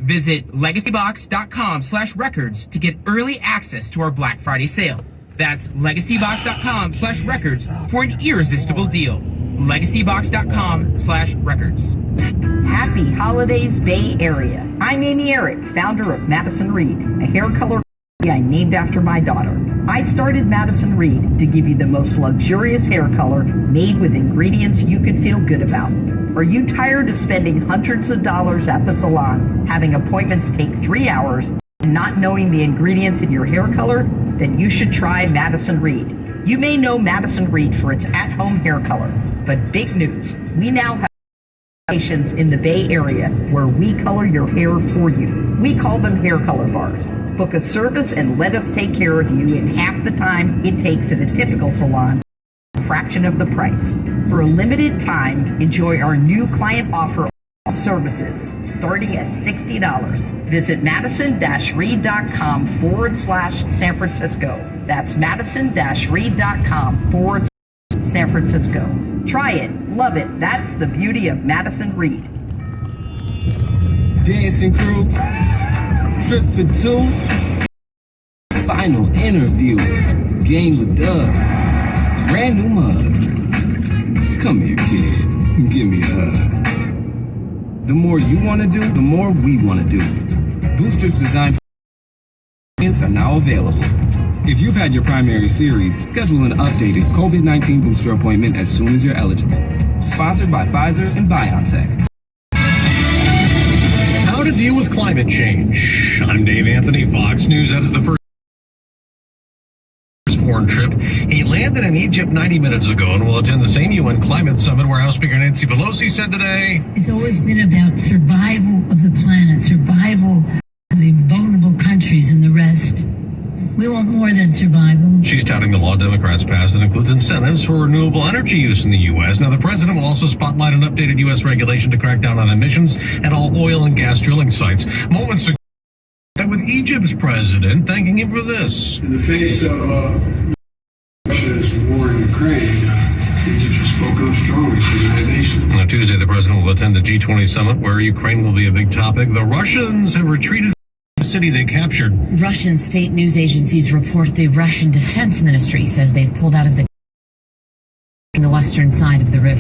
Visit legacybox.com/records to get early access to our Black Friday sale. That's legacybox.com/records for an irresistible deal. legacybox.com/records. Happy holidays, Bay Area. I'm Amy Eric, founder of Madison Reed, a hair color I named after my daughter. I started Madison Reed to give you the most luxurious hair color made with ingredients you can feel good about. Are you tired of spending hundreds of dollars at the salon, having appointments take 3 hours, and not knowing the ingredients in your hair color? Then you should try Madison Reed. You may know Madison Reed for its at-home hair color, but big news, we now have locations in the Bay Area where we color your hair for you. We call them hair color bars. Book a service and let us take care of you in half the time it takes at a typical salon, a fraction of the price. For a limited time, enjoy our new client offer services starting at $60. Visit madison-reed.com/San Francisco. That's madison-reed.com/San Francisco. Try it, love it. That's the beauty of Madison Reed. Dancing crew, trip for two, final interview, game with Doug, brand new mug. Come here, kid, give me a hug. The more you want to do, the more we want to do. Boosters designed for clients are now available. If you've had your primary series, schedule an updated COVID-19 booster appointment as soon as you're eligible. Sponsored by Pfizer and BioNTech. How to deal with climate change. I'm Dave Anthony, Fox News. That is the first foreign trip. He landed in Egypt 90 minutes ago and will attend the same UN climate summit where House Speaker Nancy Pelosi said today, it's always been about survival of the planet, survival of the vulnerable countries and the rest. We want more than survival. She's touting the law Democrats passed that includes incentives for renewable energy use in the U.S. Now, the president will also spotlight an updated U.S. regulation to crack down on emissions at all oil and gas drilling sites. Moments ago, with Egypt's president thanking him for this. In the face of Russia's war in Ukraine, Egypt has spoken up strongly to the United Nations. On Tuesday, the president will attend the G20 summit where Ukraine will be a big topic. The Russians have retreated from the city they captured. Russian state news agencies report the Russian Defense Ministry says they've pulled out of the western side of the river.